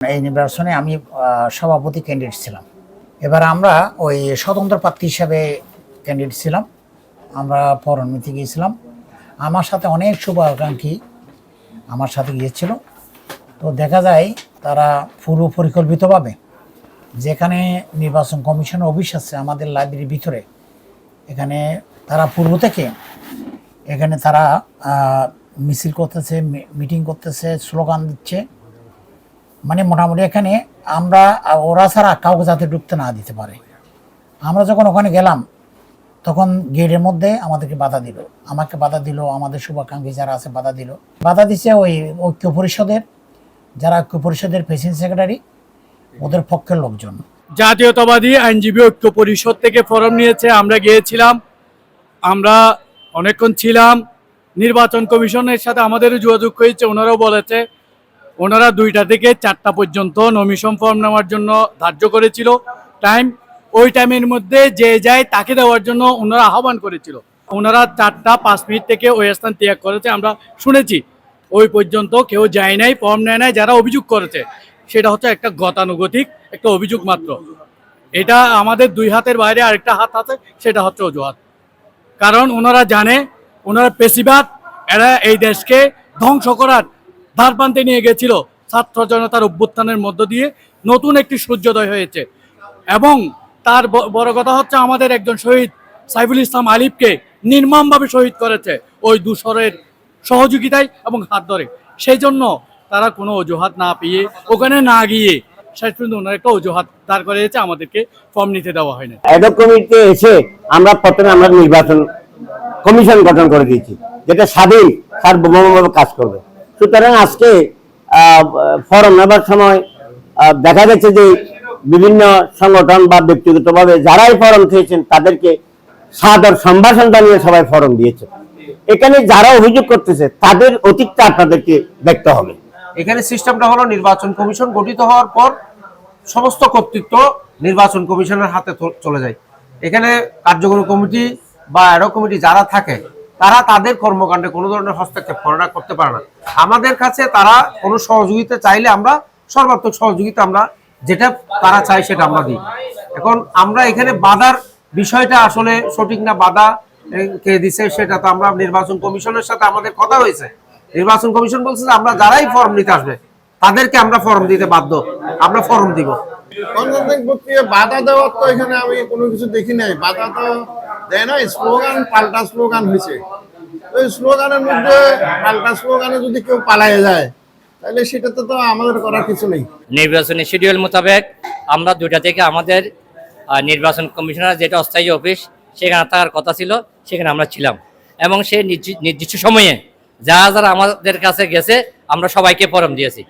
এই নির্বাচনে আমি সভাপতি ক্যান্ডিডেট ছিলাম। এবার আমরা ওই স্বতন্ত্র প্রার্থী হিসাবে ক্যান্ডিডেট ছিলাম। আমরা ফরম নিতে গিয়েছিলাম। আমার সাথে অনেক শুভাকাঙ্ক্ষী আমার সাথে গিয়েছিল। তো দেখা যায় তারা পূর্ব পরিকল্পিতভাবে যেখানে নির্বাচন কমিশনের অফিস আছে আমাদের লাইব্রেরির ভিতরে, এখানে তারা পূর্ব থেকে এখানে তারা মিছিল করতেছে, মিটিং করতেছে, স্লোগান দিচ্ছে। মানে মোটামুটি এখানে আমরা ওরা ছাড়া কাউকে যাতে ঢুকতে না দিতে পারে। আমরা যখন ওখানে গেলাম তখন গেটের মধ্যে আমাদেরকে বাধা দিল, আমাকে বাধা দিল, আমাদের শুভাকাঙ্ক্ষী যারা আছে বাধা দিল। বাধা দিচ্ছে ওই ঐক্য পরিষদের, যারা ঐক্য পরিষদের প্রেসিডেন্ট সেক্রেটারি, ওদের পক্ষের লোকজন। জাতীয়তাবাদী আইনজীবী ঐক্য পরিষদ থেকে ফরম নিয়েছে, আমরা গিয়েছিলাম, আমরা অনেকক্ষণ ছিলাম। নির্বাচন কমিশনের সাথে আমাদেরও যোগাযোগ হয়েছে, ওনারাও বলেছে ওনারা 2টা থেকে 4টা পর্যন্ত নমিশন ফর্ম নেওয়ার জন্য ধার্য করেছিল টাইম। ওই টাইমের মধ্যে যে যায় তাকে দেওয়ার জন্য ওনারা আহ্বান করেছিল। ওনারা 4টা 5 মিনিট থেকে ওই স্থান ত্যাগ করেছে, আমরা শুনেছি। ওই পর্যন্ত কেউ যায় নাই, ফর্ম নেয় নাই। যারা অভিযোগ করেছে সেটা হচ্ছে একটা গতানুগতিক একটা অভিযোগ মাত্র। এটা আমাদের 2 হাতের বাইরে আরেকটা হাত আছে, সেটা হচ্ছে অজুহাত। কারণ ওনারা জানে ওনারা পেশিবাদ, এরা এই দেশকে ধ্বংস করার ধারপ্রান্তে নিয়ে গেছিল। ছাত্র জনতার অভ্যুত্থানের মধ্য দিয়ে নতুন একটি সূর্যোদয় হয়েছে। এবং তার বড় কথা হচ্ছে আমাদের একজন শহীদ সাইফুল ইসলাম আলিফকে নির্মমভাবে শহীদ করেছে ওই দূষরের সহযোগিতায় এবং হাত ধরে। সেই জন্য তারা কোনো অজুহাত না পেয়ে ওখানে না গিয়ে শেষ পর্যন্ত ওনার একটা অজুহাত দাঁড় করিয়েছে, আমাদেরকে ফর্ম নিতে দেওয়া হয় না। অ্যাডহক কমিটিতে এসে আমরা প্রথমে আমরা নির্বাচন কমিশন গঠন করে দিয়েছি, যেটা স্বাধীন সার্বভৌমভাবে কাজ করবে। সুতরাং আজকে ফরম নেবার সময় দেখা গেছে যে বিভিন্ন সংগঠন বা ব্যক্তিগতভাবে যারাই ফরম খেয়েছেন তাদেরকে সাদর সম্ভাষণ জানিয়ে সবাই ফরম দিয়েছে। এখানে যারা অভিযোগ করতেছে তাদের অতীতটা আপনাদেরকে দেখতে হবে। এখানে সিস্টেমটা হলো নির্বাচন কমিশন গঠিত হওয়ার পর সমস্ত কর্তৃত্ব নির্বাচন কমিশনের হাতে চলে যায়। এখানে কার্যকরী কমিটি বা অ্যাডহক কমিটি যারা থাকে তারা তাদের কর্মকাণ্ডে কোনো ধরনের হস্তক্ষেপ করতে পারে না। আমাদের কাছে তারা কোনো সহযোগিতা চাইলে আমরা সর্বাত্মক সহযোগিতা, আমরা যেটা তারা চাই সেটা আমরা দিই। এখন আমরা এখানে বাধার বিষয়টা আসলে সঠিক না, বাধা কে দিছে সেটা তো আমরা নির্বাচন কমিশনের সাথে আমাদের কথা হয়েছে। নির্বাচন কমিশন বলছে যে আমরা যারাই ফর্ম নিতে আসবে তাদেরকে আমরা ফর্ম দিতে বাধ্য, আমরা ফর্ম দিব। গণতান্ত্রিক প্রক্রিয়া বাধা দেওয়ার তো এখানে আমি কোনো কিছু দেখি নাই। বাধা তো দেয় না, স্লোগান পাল্টা স্লোগান হয়েছে। ওই স্লোগানের মধ্যে পাল্টা স্লোগানে যদি কেউ পালায় যায় তাহলে সেটাতে তো আমাদের করার কিছু নেই। নির্বাচনী শিডিউল মোতাবেক আমরা 2টা থেকে আমাদের নির্বাচন কমিশনার যেটা অস্থায়ী অফিস সেখানে থাকার কথা ছিল, সেখানে আমরা ছিলাম। এবং সেই নির্দিষ্ট সময়ে যারা যারা আমাদের কাছে গেছে আমরা সবাইকে ফরম দিয়েছি।